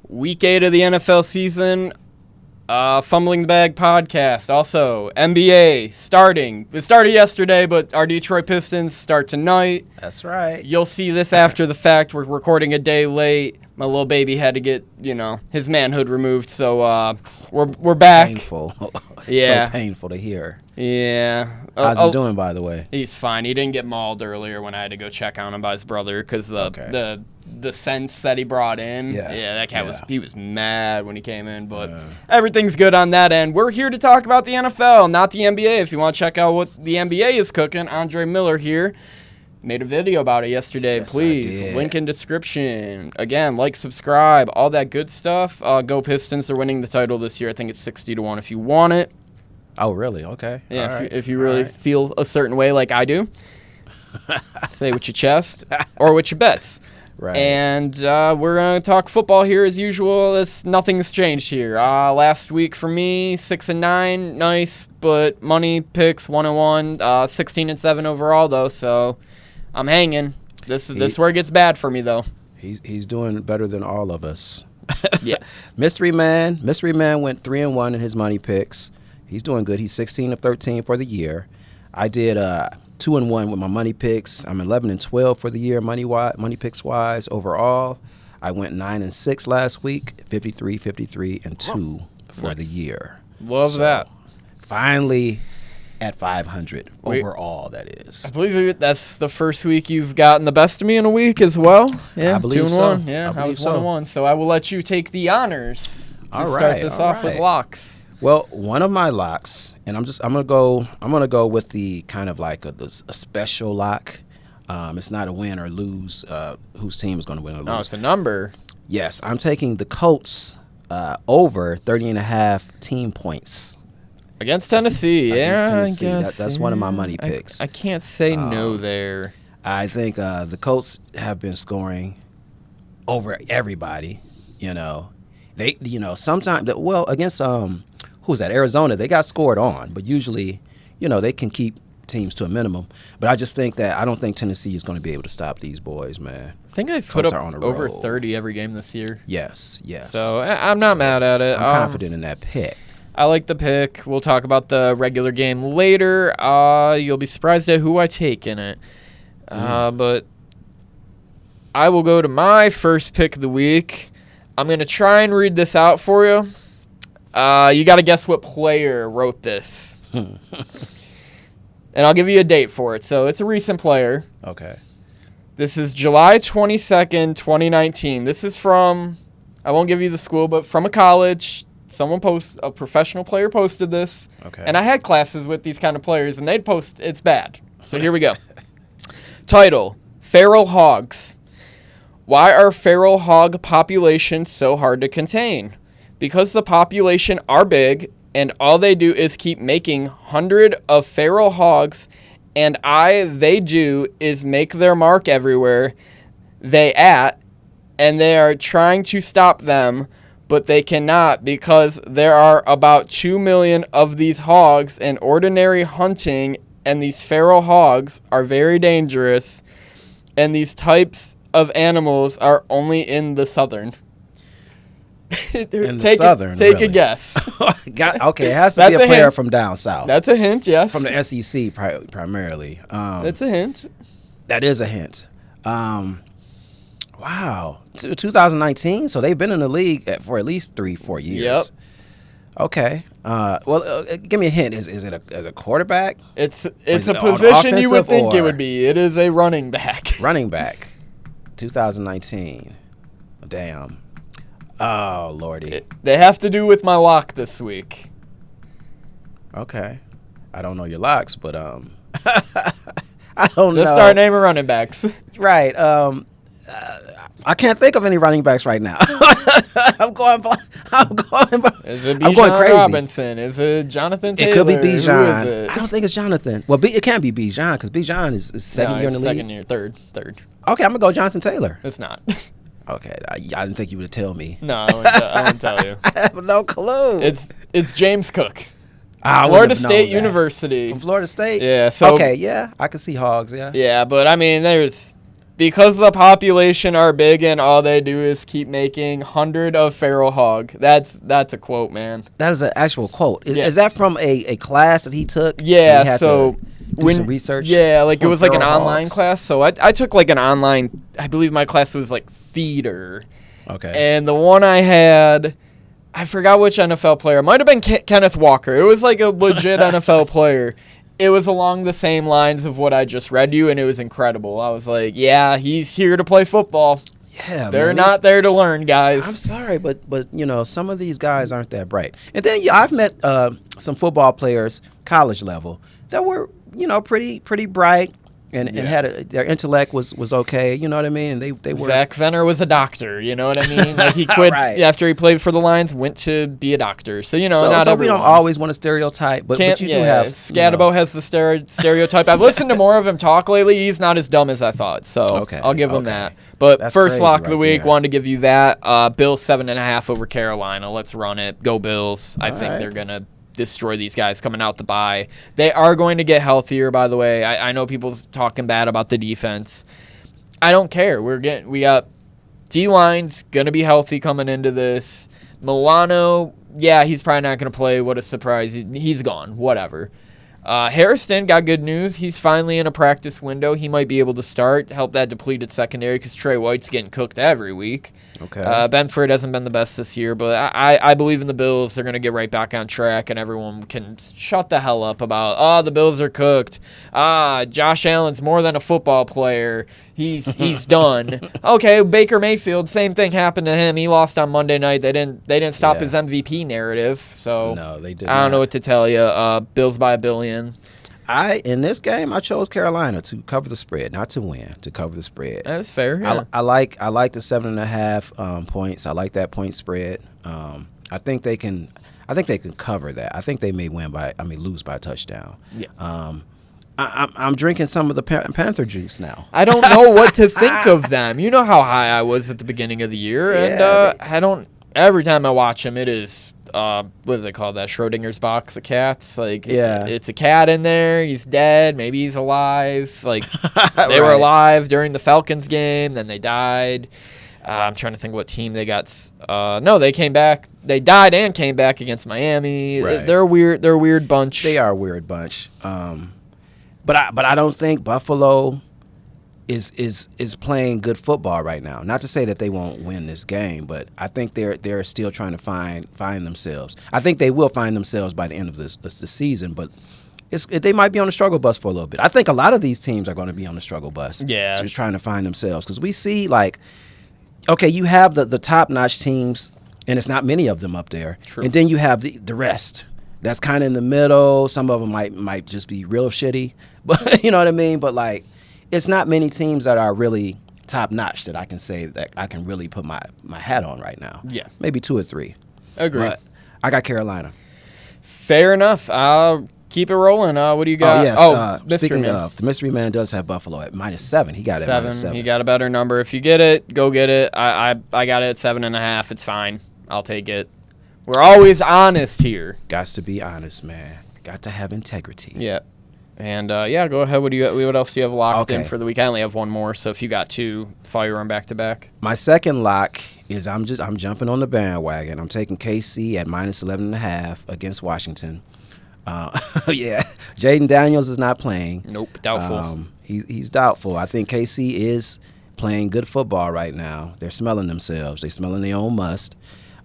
Week 8 of the NFL season. Fumbling the Bag podcast. Also, NBA starting. It started yesterday, but our Detroit Pistons start tonight. That's right. You'll see this after the fact. We're recording a day late. My little baby had to get, his manhood removed, so we're back. Painful. Yeah. So painful to hear. Yeah. How's he doing, by the way? He's fine. He didn't get mauled earlier when I had to go check on him by his brother because the scents that he brought in. Yeah, that cat was mad when he came in, but everything's good on that end. We're here to talk about the NFL, not the NBA. If you want to check out what the NBA is cooking, Andre Miller here made a video about it yesterday. Yes, Please, link in description. Again, like, subscribe, all that good stuff. Go Pistons. They're winning the title this year. I think it's 60-1 if you want it. Oh, really? Okay. Yeah, if you really feel a certain way like I do, say with your chest or with your bets. Right. And we're going to talk football here as usual. Nothing's changed here. Last week for me, 6-9, nice, but money picks 1-1, 16-7 overall though. So I'm hanging. This is where it gets bad for me though. He's doing better than all of us. Yeah. Mystery Man went 3-1 in his money picks. He's doing good. He's 16-13 for the year. I did 2-1 with my money picks. I'm 11-12 for the year money picks wise overall. I went 9-6 last week, 53-2 for the year. Love that. Finally at 500 overall, that is. I believe that's the first week you've gotten the best of me in a week as well. Yeah, I believe so. 2-1. Yeah, I was 1-1. So I will let you take the honors to start this off with locks. Well, one of my locks, and I'm gonna go with the kind of like a special lock. It's not a win or lose. Whose team is going to win or lose? Oh, it's a number. Yes, I'm taking the Colts over 30.5 team points against Tennessee. Against Tennessee. I guess, That's one of my money picks. I can't say no there. I think the Colts have been scoring over everybody. They sometimes against who was that? Arizona. They got scored on, but usually, they can keep teams to a minimum. But I just think that I don't think Tennessee is going to be able to stop these boys, man. I think they've put up over 30 every game this year. Yes. So I'm not mad at it. I'm confident in that pick. I like the pick. We'll talk about the regular game later. You'll be surprised at who I take in it. But I will go to my first pick of the week. I'm going to try and read this out for you. You got to guess what player wrote this. And I'll give you a date for it. So it's a recent player. Okay. This is July 22nd, 2019. This is from, I won't give you the school, but from a college. A professional player posted this. Okay. And I had classes with these kind of players, and they'd post, it's bad. So here we go. Title, Feral Hogs. Why are feral hog populations so hard to contain? Because the population are big, and all they do is keep making 100 of feral hogs, and they do is make their mark everywhere and they are trying to stop them, but they cannot because there are about 2 million of these hogs in ordinary hunting, and these feral hogs are very dangerous, and these types of animals are only in the southern. Take a guess. Okay, it has to be a player from down south. That's a hint, yes. From the SEC primarily. That's a hint. That is a hint. Wow. 2019, so they've been in the league for at least 3-4 years. Yep. Okay. Give me a hint. Is it a quarterback? It's a position you would think it would be. It is a running back. Running back. 2019. Damn. Oh, Lordy. They have to do with my lock this week. Okay. I don't know your locks, but I don't know. Just start naming running backs. Right. I can't think of any running backs right now. I'm going Is it Bijan crazy. Robinson? Is it Jonathan Taylor? It could be Bijan. Who is it? I don't think it's Jonathan. Well, it can't be Bijan because Bijan is second year in the league. Second year, third. Okay, I'm going to go Jonathan Taylor. It's not. Okay, I didn't think you would tell me. No, I won't tell you. I have no clue. It's James Cook. Florida State University. From Florida State? Yeah. So okay, yeah, I can see hogs, yeah. Yeah, but I mean, there's Because the population are big and all they do is keep making 100 of feral hog. That's a quote, man. That is an actual quote. Yeah. Is that from a class that he took? Yeah, He had so to do some research. Yeah, like it was like an feral online hogs? class. So I took like an online. I believe my class was like theater, Okay. and the one I had, I forgot which NFL player. It might have been Kenneth Walker. It was like a legit NFL player. It was along the same lines of what I just read you, and it was incredible. I was like, yeah, he's here to play football. Yeah, They're man, not there to learn, guys. I'm sorry, but some of these guys aren't that bright. And then I've met some football players, college level, that were pretty bright and had their intellect was okay. You know what I mean? And they were. Zach Zenner was a doctor. You know what I mean? Like he quit Right. after he played for the Lions, went to be a doctor. So not So we everyone. don't always want to stereotype, but you do have. Scatabo has the stereotype. I've listened to more of him talk lately. He's not as dumb as I thought. So Okay, I'll give him okay. that. But That's first crazy lock of the right week, there. wanted to give you that. Bills 7.5 over Carolina. Let's run it. Go Bills. I think right. they're gonna destroy these guys coming out the bye. They are going to get healthier, by the way. I know people's talking bad about the defense. I don't care. We got D-line's gonna be healthy coming into this. Milano, yeah, he's probably not gonna play. What a surprise. He's gone. Whatever. Harrison got good news. He's finally in a practice window. He might be able to start, help that depleted secondary because Trey White's getting cooked every week. Okay. Benford hasn't been the best this year, but I believe in the Bills. They're going to get right back on track, and everyone can shut the hell up about, the Bills are cooked. Josh Allen's more than a football player. He's done. Okay, Baker Mayfield, same thing happened to him. He lost on Monday night. They didn't stop his MVP narrative. So No, they did I don't know not. what to tell you. Bills by $1 billion. In this game, I chose Carolina to cover the spread, not to win, to cover the spread. That's fair. Yeah. I like the 7.5 points. I like that point spread. I think they can cover that. I think they may lose by a touchdown. Yeah. I'm drinking some of the Panther juice now. I don't know what to think of them. You know how high I was at the beginning of the year, and I don't. Every time I watch them, it is what do they call that? Schrodinger's box of cats. Like, it's a cat in there. He's dead. Maybe he's alive. Like they were alive during the Falcons game, then they died. I'm trying to think what team they got. No, they came back. They died and came back against Miami. Right. They're weird. They're a weird bunch. They are a weird bunch. But I don't think Buffalo is playing good football right now. Not to say that they won't win this game, but I think they're still trying to find themselves. I think they will find themselves by the end of the season, but they might be on the struggle bus for a little bit. I think a lot of these teams are going to be on the struggle bus. Yeah. Just trying to find themselves. Because we see, you have the top-notch teams, and it's not many of them up there. True. And then you have the rest. That's kind of in the middle. Some of them might just be real shitty. But you know what I mean? But, it's not many teams that are really top-notch that I can say that I can really put my hat on right now. Yeah. Maybe 2 or 3. Agree. But I got Carolina. Fair enough. Keep it rolling. What do you got? Oh, yes. Mystery Speaking Man. of, the Mystery Man does have Buffalo at -7. He got it at -7. You got a better number. If you get it, go get it. I got it at 7.5. It's fine. I'll take it. We're always honest here. Got to be honest, man. Got to have integrity. Yeah. And go ahead. What else do you have locked in Okay. for the week? I only have one more, so if you got 2, fire on back to back. My second lock is I'm jumping on the bandwagon. I'm taking KC at -11.5 against Washington. Yeah, Jaden Daniels is not playing. Nope, doubtful. He's doubtful. I think KC is playing good football right now. They're smelling themselves. They're smelling their own must.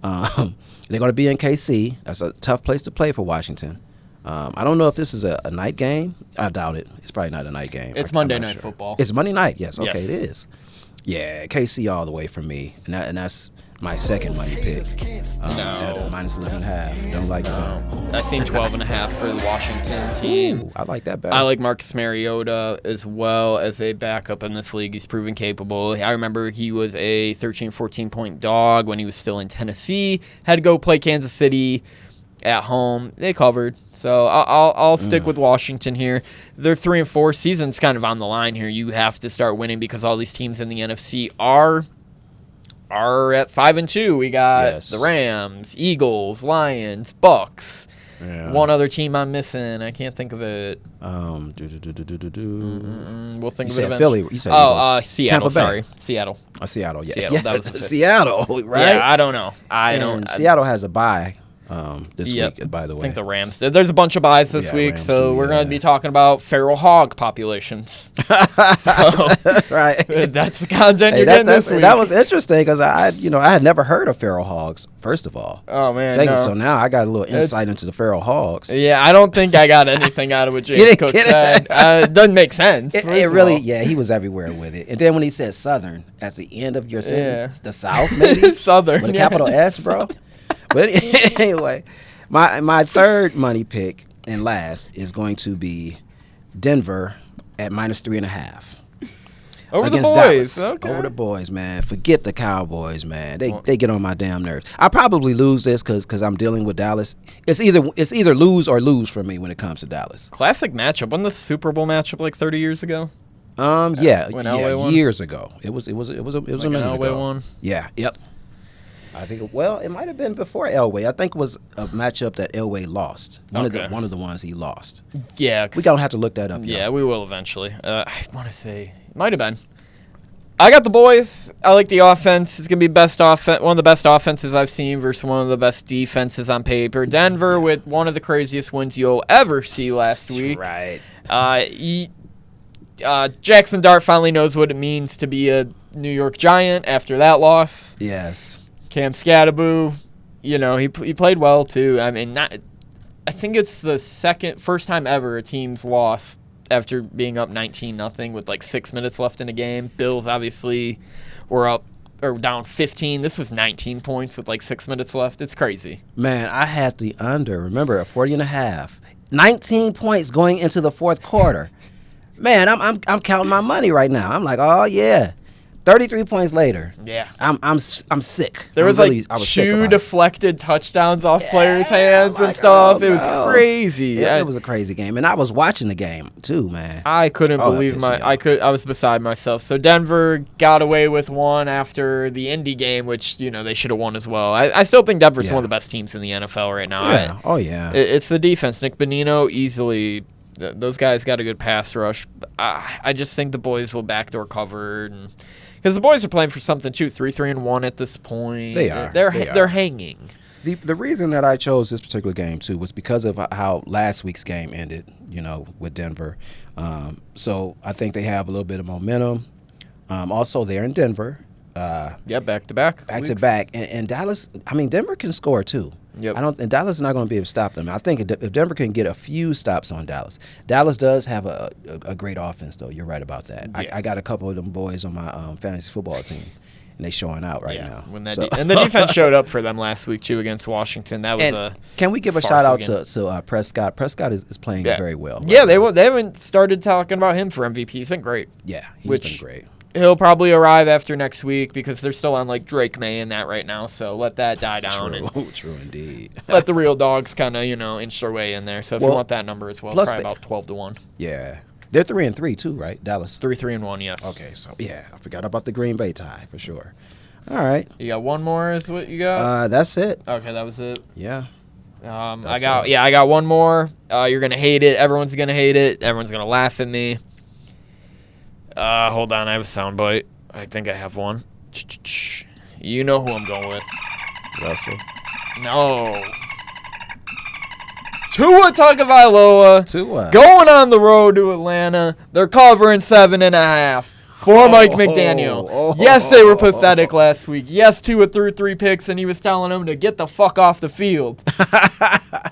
They're going to be in KC. That's a tough place to play for Washington. I don't know if this is a night game. I doubt it. It's probably not a night game. It's I'm Monday not Night sure. Football. It's Monday night. Yes. Okay, Yes. it is. Yeah, KC all the way for me, and that's my second money pick. At -11.5. Don't like that. I seen 12.5 for the Washington team. Ooh, I like that better. I like Marcus Mariota as well as a backup in this league. He's proven capable. I remember he was a 13, 14-point dog when he was still in Tennessee. Had to go play Kansas City at home. They covered. So I'll stick with Washington here. They're 3-4. Season's kind of on the line here. You have to start winning because all these teams in the NFC are at 5-2. We got Yes. the Rams, Eagles, Lions, Bucks. Yeah. One other team I'm missing. I can't think of it. We'll We'll think You of it said eventually. Philly. You said Seattle. Tampa Bay. Sorry, Seattle. Seattle. Yeah, Seattle, that was the fifth. Seattle, right? Yeah, I don't know. And Seattle has a bye this Yep. week, by the way. I think the Rams did. There's a bunch of buys this Yeah, week, Rams so do, we're going to yeah. be talking about feral hog populations. Right. That's the content Hey, you're getting this week. that was interesting because I had never heard of feral hogs. First of all, Oh man, second, no. so now I got a little insight into the feral hogs. Yeah, I don't think I got anything out of what James didn't Cook get said. it? It doesn't make sense. It first of really, all. yeah, he was everywhere with it. And then when he said Southern at the end of your sentence, Yeah. it's the South maybe Southern with a yeah. capital S, bro. But anyway, my third money pick and last is going to be Denver at -3.5. Over the against boys. Dallas. Okay. Over the boys, man. Forget the Cowboys, man. They get on my damn nerves. I probably lose this because I'm dealing with Dallas. It's either lose or lose for me when it comes to Dallas. Classic matchup. Wasn't the Super Bowl matchup like 30 years ago? Yeah, when Elway won? years ago. It was a Like minute an ago. Elway one? Yeah, yep. I think it might have been before Elway. I think it was a matchup that Elway lost. One of the ones he lost. Yeah. We gonna have to look that up. Yeah, we will eventually. I want to say it might have been. I got the boys. I like the offense. It's gonna be one of the best offenses I've seen versus one of the best defenses on paper. Denver with one of the craziest wins you'll ever see last week. Right. Jackson Dart finally knows what it means to be a New York Giant after that loss. Yes. Cam Scattaboo, he played well too. I mean, I think it's the first time ever a team's lost after being up 19-0 with like 6 minutes left in a game. Bills obviously were up or down 15. This was 19 points with like 6 minutes left. It's crazy. Man, I had the under. Remember, at 40.5. 19 points going into the fourth quarter. Man, I'm counting my money right now. I'm like, oh yeah. 33 points later. Yeah. I'm sick. There was I was sick two about it. deflected touchdowns off players' hands I'm and like, stuff. oh, It was no. crazy. It was a crazy game, and I was watching the game too, man. I couldn't Oh, that believe pissed me off. I was beside myself. So Denver got away with one after the Indy game, which they should have won as well. I still think Denver's Yeah. one of the best teams in the NFL right now. Yeah. Oh yeah. It's the defense. Nick Bonino easily. Those guys got a good pass rush. I just think the boys will backdoor cover, because the boys are playing for something too. 3-3-1 at this point. They are. They're hanging. The reason that I chose this particular game too was because of how last week's game ended, with Denver. So I think they have a little bit of momentum. Also, they're in Denver. Yeah, back to back. Back to back, and Dallas. I mean, Denver can score too. Yep. And Dallas is not going to be able to stop them. I think if Denver can get a few stops on Dallas, Dallas does have a great offense though. You're right about that. Yeah. I got a couple of them boys on my fantasy football team, and they showing out right now. When that So- and the defense showed up for them last week too against Washington. That was And can we give a farce shout out again. to Prescott? Prescott is playing very well. Yeah, right now. they haven't started talking about him for MVP. He's been great. Yeah, he's Which- been great. He'll probably arrive after next week because they're still on like Drake May and that right now. So let that die down and True indeed. let the real dogs kind of inch their way in there. So if you Well, want that number as well, plus probably the- about 12-1. Yeah, they're 3-3 too, right? Dallas. 3-3-1, yes. Okay, so yeah, I forgot about the Green Bay tie for sure. All right, You got one more is what you got? that's it. Okay, that was it. Yeah. I got one more. You're gonna hate it. Everyone's gonna hate it. Everyone's gonna laugh at me. Hold on, I have a soundbite. I think I have one. You know who I'm going with. Russell. No. Tua Tagovailoa Tua. going on the road to Atlanta. They're covering 7.5 for Mike McDaniel. Yes, they were pathetic last week. Yes, Tua threw 3 picks, and he was telling them to get the fuck off the field.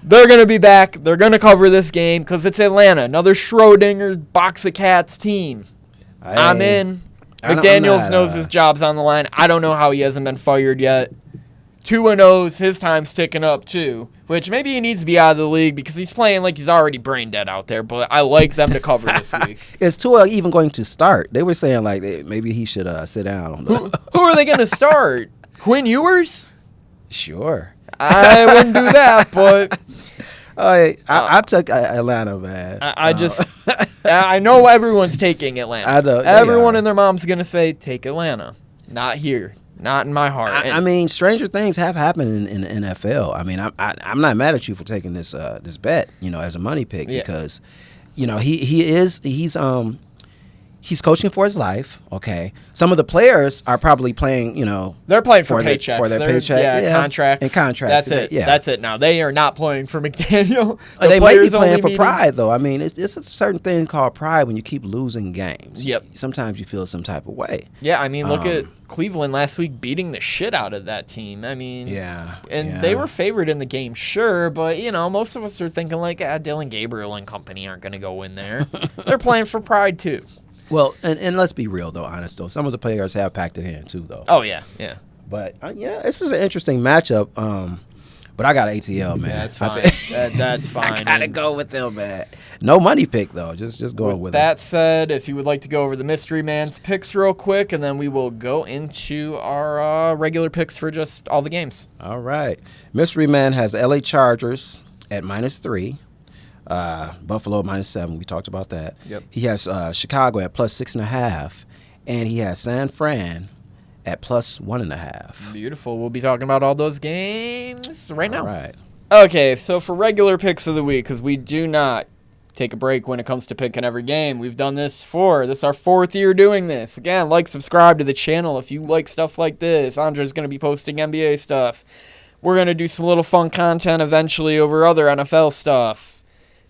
They're going to be back. They're going to cover this game because it's Atlanta. Another Schrodinger box of cats team. I'm in. McDaniels knows his job's on the line. I don't know how he hasn't been fired yet. Tua knows his time's ticking up too, which maybe he needs to be out of the league because he's playing like he's already brain dead out there, but I like them to cover this week. Is Tua even going to start? They were saying like maybe he should sit down. Who are they going to start? Quinn Ewers? Sure. I wouldn't do that, but I took Atlanta, man. I know everyone's taking Atlanta. I know, they Everyone are. and their mom's going to say, take Atlanta. Not here. Not in my heart. I mean, stranger things have happened in the NFL. I mean, I'm not mad at you for taking this bet, as a money pick because, he's coaching for his life. Okay, some of the players are probably playing. They're playing for paychecks. For their paycheck, contracts. And contracts. That's it. Yeah, that's it. Now they are not playing for McDaniel. They might be playing for pride, though. I mean, it's a certain thing called pride when you keep losing games. Yep. Sometimes you feel some type of way. Yeah, I mean, look at Cleveland last week beating the shit out of that team. I mean, they were favored in the game, sure, but most of us are thinking like, Dylan Gabriel and company aren't going to go in there. They're playing for pride too. Well, and let's be real, though, honest, though. Some of the players have packed it in, too, though. Oh, yeah. But, this is an interesting matchup. But I got ATL, man. Yeah, that's fine. That's fine. I got to go with them, man. No money pick, though. Just going with that said, if you would like to go over the Mystery Man's picks real quick, and then we will go into our regular picks for just all the games. All right. Mystery Man has LA Chargers at -3. Buffalo -7. We talked about that. Yep. He has Chicago at +6.5, and he has San Fran at +1.5. Beautiful. We'll be talking about all those games right now. All right. Okay, so for regular picks of the week, because we do not take a break when it comes to picking every game. We've done this this is our 4th year doing this. Again, subscribe to the channel if you like stuff like this. Andre's going to be posting NBA stuff. We're going to do some little fun content eventually over other NFL stuff.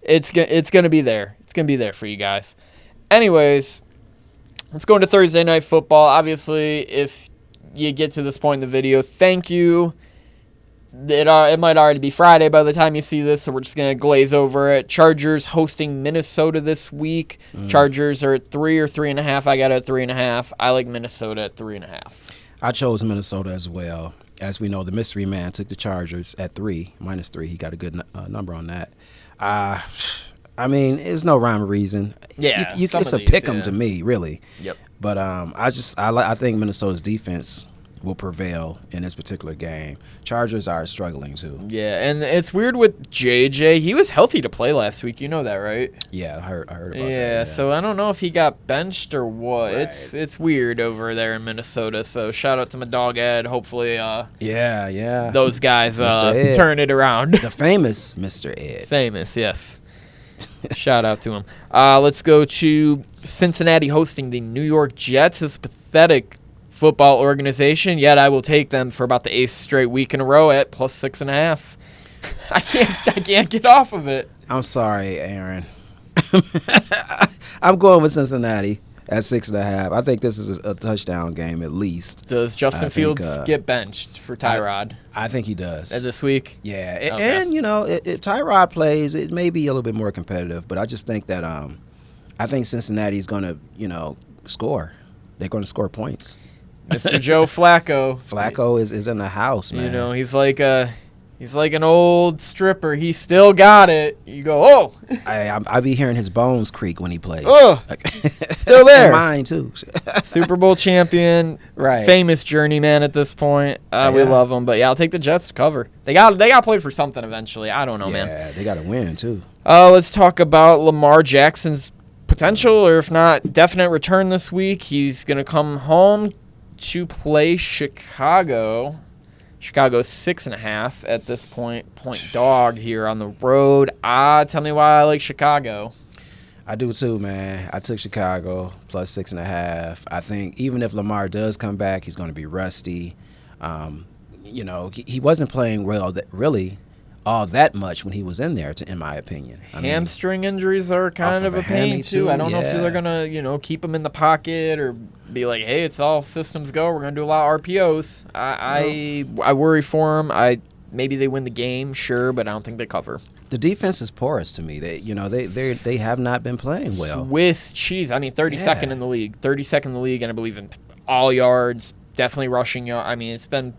It's going to be there. It's going to be there for you guys. Anyways, let's go into Thursday Night Football. Obviously, if you get to this point in the video, thank you. It might already be Friday by the time you see this, so we're just going to glaze over it. Chargers hosting Minnesota this week. Chargers are at 3 or 3.5. I got it at 3.5. I like Minnesota at 3.5. I chose Minnesota as well. As we know, the Mystery Man took the Chargers at -3. He got a good number on that. I mean, there's no rhyme or reason. Yeah, it's a pick 'em to me, really. Yep. But I think Minnesota's defense will prevail in this particular game. Chargers are struggling too. Yeah, and it's weird with JJ. He was healthy to play last week. You know that, right? Yeah, I heard about that. Yeah, so I don't know if he got benched or what. Right. It's weird over there in Minnesota. So shout out to my dog Ed. Hopefully, those guys turn it around. The famous Mr. Ed. Famous, yes. Shout out to him. Let's go to Cincinnati hosting the New York Jets. This pathetic football organization, yet I will take them for about the 8th straight week in a row at +6.5. I can't get off of it. I'm sorry, Aaron. I'm going with Cincinnati at 6.5. I think this is a touchdown game at least. Does Justin Fields get benched for Tyrod? I think he does. This week? Yeah. Okay. And, if Tyrod plays, it may be a little bit more competitive, but I just think that I think Cincinnati's going to, score. They're going to score points. Mr. Joe Flacco. Flacco is in the house, man. He's like an old stripper. He still got it. You go, oh. I be hearing his bones creak when he plays. Oh, still there. Mine too. Super Bowl champion, right? Famous journeyman at this point. We love him, but I'll take the Jets to cover. They got played for something eventually. I don't know, man. Yeah, they got to win too. Let's talk about Lamar Jackson's potential, or if not, definite return this week. He's gonna come home to play Chicago. Chicago's 6.5 at this point dog here on the road. Tell me why I like Chicago. I do too, man. I took Chicago +6.5. I think even if Lamar does come back, he's going to be rusty. He wasn't playing well, really, all that much when he was in there, in my opinion. Hamstring injuries are kind of a pain too. I don't know if they're gonna, keep him in the pocket or be like, hey, it's all systems go. We're gonna do a lot of RPOs. I worry for him. Maybe they win the game, sure, but I don't think they cover. The defense is porous to me. They have not been playing well. Swiss cheese. I mean, 32nd in the league. 32nd in the league, and I believe in all yards. Definitely rushing yards. I mean, it's been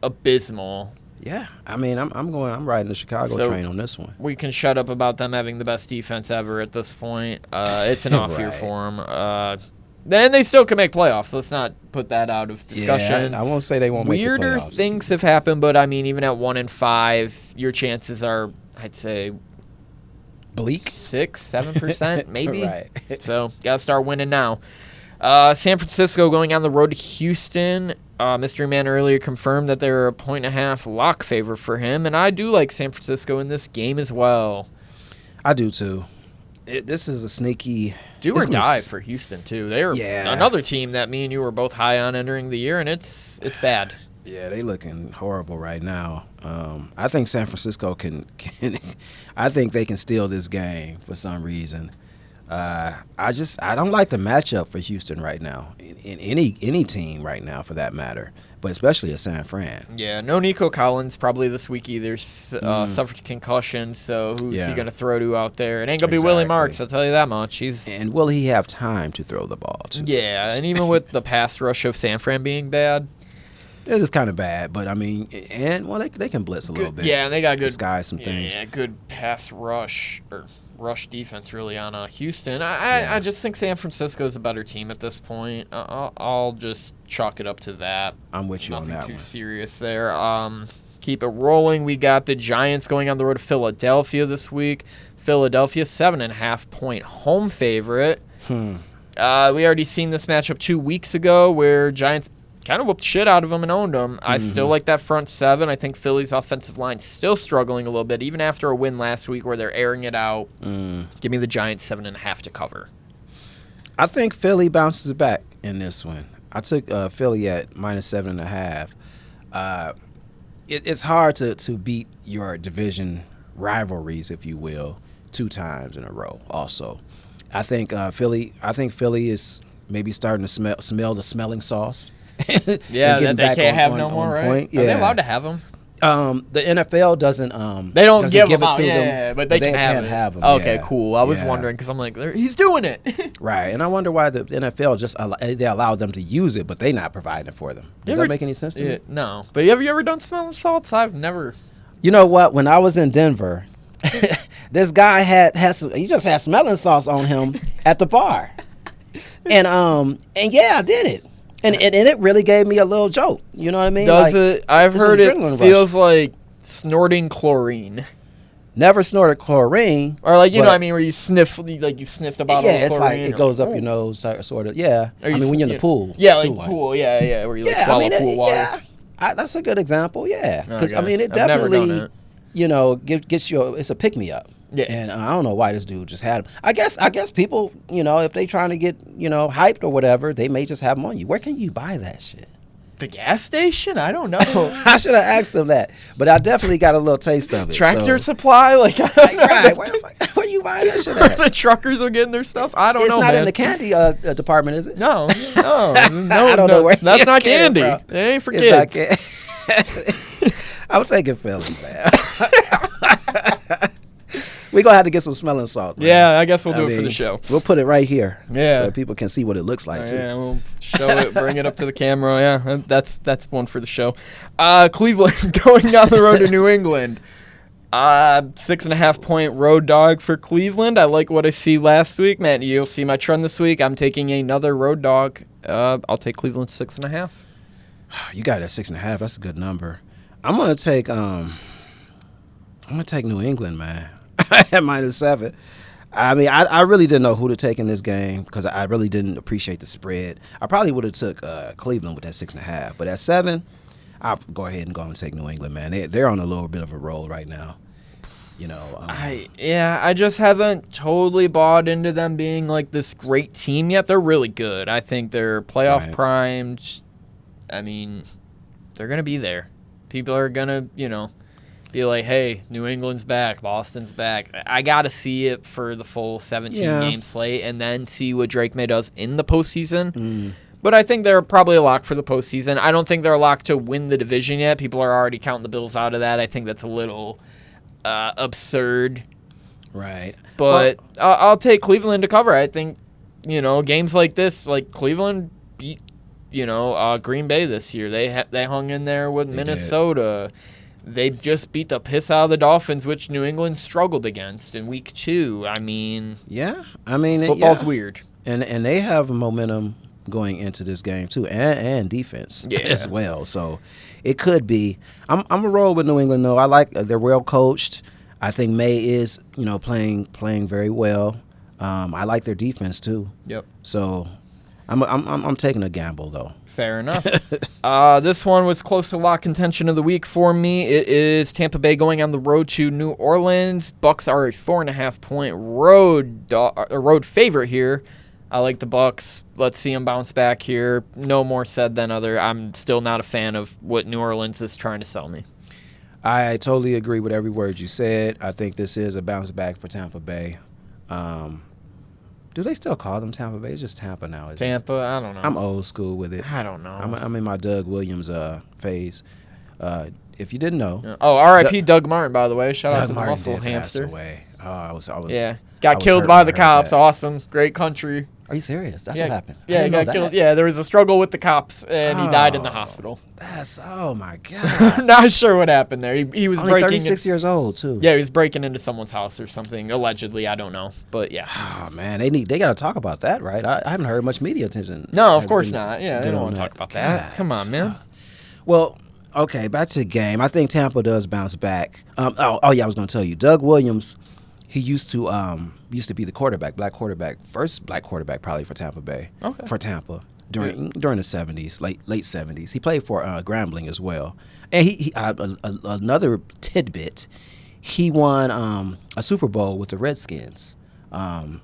abysmal. Yeah, I mean, I'm riding the Chicago train on this one. We can shut up about them having the best defense ever at this point. It's an off year for them. Then they still can make playoffs. Let's not put that out of discussion. Yeah, I won't say they won't make the playoffs. Weirder things have happened, but I mean, even at 1-5, your chances are, I'd say, bleak, 6-7%, maybe. Right. So gotta start winning now. San Francisco going on the road to Houston. Mystery Man earlier confirmed that they're a 1.5 lock favor for him, and I do like San Francisco in this game as well. I do too. This is a sneaky do or die for Houston too. They're another team that me and you were both high on entering the year, and it's bad. Yeah, they looking horrible right now. I think San Francisco can I think they can steal this game for some reason. I don't like the matchup for Houston right now, in any team right now for that matter, but especially at San Fran. Yeah, no Nico Collins probably this week either. Suffered concussion, so who's he going to throw to out there? It ain't going to be Willie Marks, I'll tell you that much. And will he have time to throw the ball to? Yeah, and even with the pass rush of San Fran being bad. It is kind of bad, but I mean, they can blitz a little bit. Yeah, and they got good disguise some things. Yeah, good pass rush or rush defense really on Houston. I just think San Francisco is a better team at this point. I'll just chalk it up to that. I'm with you on that one. Nothing too serious there. Keep it rolling. We got the Giants going on the road to Philadelphia this week. Philadelphia 7.5 point home favorite. We already seen this matchup 2 weeks ago where Giants kind of whooped shit out of them and owned them. I still like that front seven. I think Philly's offensive line still struggling a little bit, even after a win last week where they're airing it out. Give me the Giants 7.5 to cover. I think Philly bounces back in this one. I took Philly at -7.5. It's hard to beat your division rivalries, if you will, 2 times in a row. Also, I think Philly is maybe starting to smell the smelling sauce. Yeah, that they can't have no more, right? Yeah. Are they allowed to have them? The NFL doesn't. They don't give them it out, to them, yeah, but they can't have them. Okay, cool. I was wondering because I'm like, he's doing it. Right, and I wonder why the NFL just they allow them to use it, but they not providing it for them. Does that make any sense to you? No, but have you ever done smelling salts? I've never. You know what? When I was in Denver, this guy he just had smelling salts on him at the bar, and yeah, I did it. And it really gave me a little joke. You know what I mean? Does it? I've heard it feels like snorting chlorine. Never snorted chlorine. Or like, you know what I mean, where you sniff, like you sniffed a bottle of chlorine. Yeah, it's like it goes up your nose, sort of. Yeah. I mean, when you're in the pool. Yeah, like pool. Yeah, where you like swallow pool water. Yeah, that's a good example. Yeah. Because, I mean, it definitely, gets you, it's a pick-me-up. Yeah. And I don't know why this dude just had him. I guess people, if they trying to get, hyped or whatever, they may just have them on you. Where can you buy that shit? The gas station? I don't know. I should have asked him that. But I definitely got a little taste of it. Tractor Supply? Like, right. Where you buying that shit at? The truckers are getting their stuff? I don't know, It's not in the candy department, is it? No. I don't know where. That's not candy. It ain't for kids. I'm taking Philly, man. We're going to have to get some smelling salt, man. Yeah, I guess we'll do it for the show. We'll put it right here so people can see what it looks like, too. Yeah, we'll show it, bring it up to the camera. Yeah, that's one for the show. Cleveland going on the road to New England. 6.5 point road dog for Cleveland. I like what I see last week. Man, you'll see my trend this week. I'm taking another road dog. I'll take Cleveland 6.5. You got it at 6.5. That's a good number. I'm gonna take New England, man. At -7. I mean, I really didn't know who to take in this game because I really didn't appreciate the spread. I probably would have took Cleveland with that 6.5, but at 7, I'll go ahead and go and take New England, man. They're on a little bit of a roll right now. I just haven't totally bought into them being like this great team yet. They're really good. I think they're playoff primed. I mean, they're gonna be there. People are gonna, be like, hey, New England's back, Boston's back. I got to see it for the full 17-game slate and then see what Drake May does in the postseason. But I think they're probably a lock for the postseason. I don't think they're a lock to win the division yet. People are already counting the Bills out of that. I think that's a little absurd. Right. But I'll take Cleveland to cover. I think, games like this, like Cleveland beat, Green Bay this year. They hung in there with Minnesota. They just beat the piss out of the Dolphins, which New England struggled against in week 2. I mean, football's weird. And they have momentum going into this game, too, and defense as well. So it could be. I'm a roll with New England, though. I like they're well coached. I think May is, playing very well. I like their defense, too. Yep. So I'm taking a gamble though. Fair enough. This one was close to lock contention of the week for me. It is Tampa Bay going on the road to New Orleans. Bucks are a 4.5-point road favorite here. I like the Bucks. Let's see them bounce back here. No more said than other. I'm still not a fan of what New Orleans is trying to sell me. I totally agree with every word you said. I think this is a bounce back for Tampa Bay. Do they still call them Tampa Bay? It's just Tampa now, isn't it? Tampa, I don't know. I'm old school with it. I don't know. I'm in my Doug Williams phase. If you didn't know. Oh, R.I.P. Doug Martin, by the way. Shout out Doug to the Martin muscle did hamster. pass away. I was Yeah. I Got was killed hurt by when the I heard cops. that. Awesome. Great country. Are you serious? That's Yeah. what happened. I Yeah, he didn't got know killed. that. Yeah, there was a struggle with the cops, and he died in the hospital. Oh my God. Not sure what happened there. He was Only breaking 36 years old too. Yeah, he was breaking into someone's house or something, allegedly. I don't know, but yeah. Oh man, they got to talk about that, right? I haven't heard much media attention. No, of has course been not. Yeah, they good don't on want to that. talk about that. God. Come on, man. Well, okay, back to the game. I think Tampa does bounce back. Oh yeah, I was going to tell you, Doug Williams. He used to be the quarterback, first black quarterback probably for Tampa Bay. Okay. For Tampa during the 70s, late 70s. He played for Grambling as well. And he another tidbit, he won a Super Bowl with the Redskins. Mid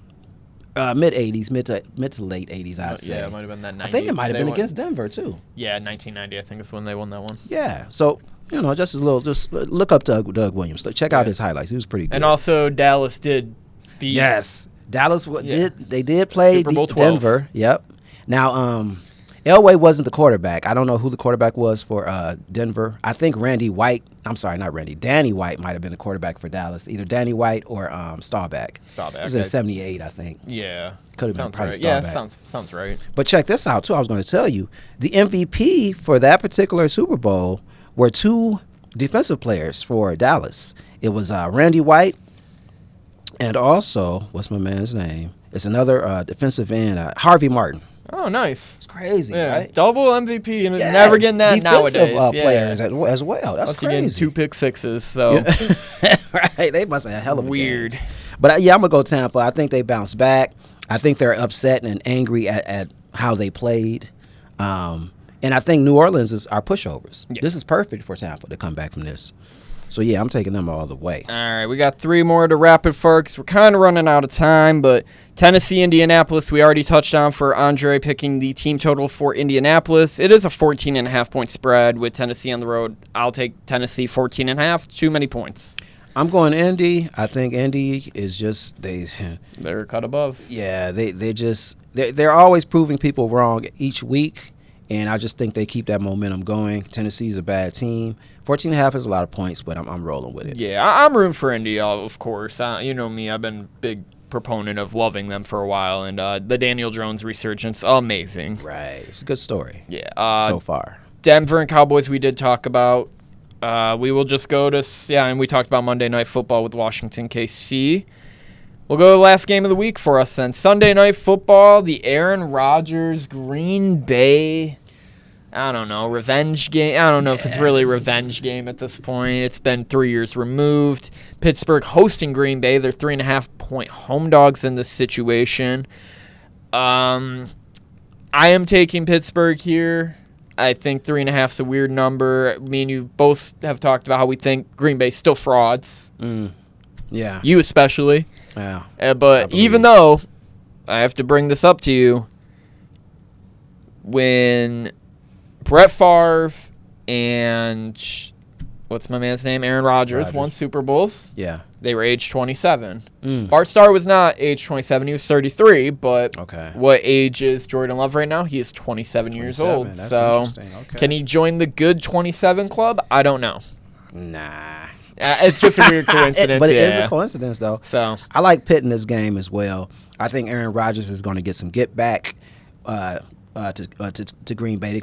80s, mid to late 80s, I'd say. Yeah, it might have been that 90. I think it might have been against Denver too. Yeah, 1990, I think is when they won that one. Yeah. So, just look up Doug Williams. Check out his highlights. He was pretty good. And also Dallas did beat Dallas did play Super Bowl 12. Denver. Yep. Now, Elway wasn't the quarterback. I don't know who the quarterback was for Denver. I think Danny White might have been the quarterback for Dallas. Either Danny White or Staubach. It was in 78, I think. Yeah. Could have been probably right. Yeah, Staubach. sounds right. But check this out, too. I was going to tell you. The MVP for that particular Super Bowl were two defensive players for Dallas. It was Randy White and also, what's my man's name? It's another defensive end, Harvey Martin. Oh, nice. It's crazy, Yeah, right? double MVP, and never getting that defensive, nowadays. Players as well. That's Must be getting crazy. 2 pick sixes, so. Right, they must have a hell of a Weird. games. But I'm gonna go Tampa. I think they bounce back. I think they're upset and angry at how they played. And I think New Orleans are pushovers. Yeah. This is perfect for Tampa to come back from this. So, yeah, I'm taking them all the way. All right, we got 3 more to rapid fire because we're kind of running out of time. But Tennessee, Indianapolis, we already touched on for Andre picking the team total for Indianapolis. It is a 14.5-point spread with Tennessee on the road. I'll take Tennessee 14.5. Too many points. I'm going Indy. I think Indy is just They're cut above. Yeah, they're always proving people wrong each week. And I just think they keep that momentum going. Tennessee's a bad team. 14.5 is a lot of points, but I'm rolling with it. Yeah, I'm rooting for Indy, of course. You know me, I've been a big proponent of loving them for a while. And the Daniel Jones resurgence, amazing. Right. It's a good story. Yeah. So far. Denver and Cowboys we did talk about. We will just go to, and we talked about Monday Night Football with Washington KC. We'll go to the last game of the week for us then. Sunday Night Football, the Aaron Rodgers Green Bay, I don't know, revenge game. I don't know if it's really a revenge game at this point. It's been 3 years removed. Pittsburgh hosting Green Bay. They're 3.5-point home dogs in this situation. I am taking Pittsburgh here. I think 3.5 is a weird number. Me and you both have talked about how we think Green Bay's still frauds. Yeah. You especially. Yeah. But even though, I have to bring this up to you, when Brett Favre and what's my man's name? Aaron Rodgers won Super Bowls. Yeah. They were age 27. Bart Starr was not age 27. He was 33. But what age is Jordan Love right now? He is 27 years old. That's so interesting. Okay. can he join the good 27 club? I don't know. Nah. It's just a weird coincidence. But it is a coincidence, though. So I like Pitt in this game as well. I think Aaron Rodgers is going to get some get back to Green Bay.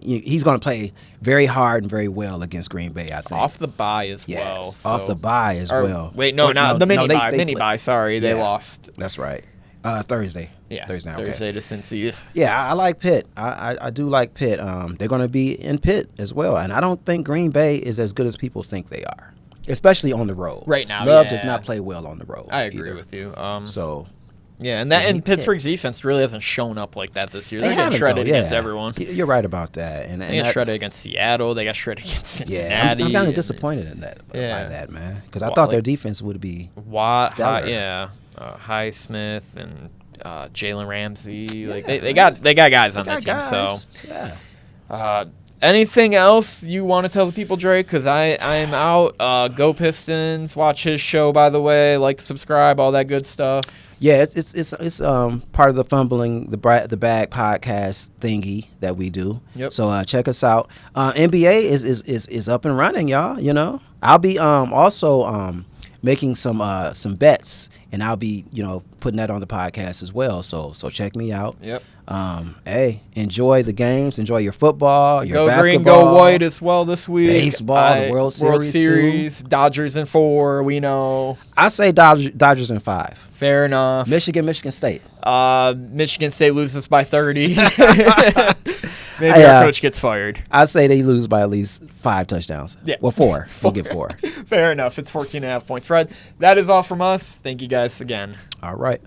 He's going to play very hard and very well against Green Bay, I think. off the bye as well. Yes, So. off the bye as well. Wait, not the mini bye. They Bye. Sorry, they lost. That's right. Thursday. Yeah, Thursday. Thursday to Cincy. Yeah, I like Pitt. I do like Pitt. They're going to be in Pitt as well, and I don't think Green Bay is as good as people think they are, especially on the road. Right now, Love does not play well on the road. I agree either. with you. So, Yeah, and he Pittsburgh's kicks. defense really hasn't shown up like that this year. They They're getting haven't, shredded though, against yeah. everyone. You're right about that. And They got shredded against Seattle. They got shredded against Cincinnati. yeah, I'm kind of disappointed in that by that, man, because I thought their defense would be stellar. Highsmith and Jalen Ramsey. Like they got guys on that team. Guys. So Yeah. anything else you want to tell the people, Drake? Because I'm out. Go Pistons. Watch his show, by the way. Like, subscribe, all that good stuff. Yeah, it's part of the Fumbling the Bag podcast thingy that we do. Yep. So check us out. NBA is up and running, y'all. You know, I'll be also making some bets, and I'll be putting that on the podcast as well. So check me out. Yep. Hey, enjoy the games. Enjoy your football, your Go basketball, green, go white as well this week. baseball, the World Series too. Dodgers in 4. We know. I say Dodgers in 5. Fair enough. Michigan State. Michigan State loses by 30. Maybe our coach gets fired. I say they lose by at least 5 touchdowns. Yeah. Well, 4. We'll get 4. Fair enough. It's 14.5 points spread. That is all from us. Thank you guys again. All right.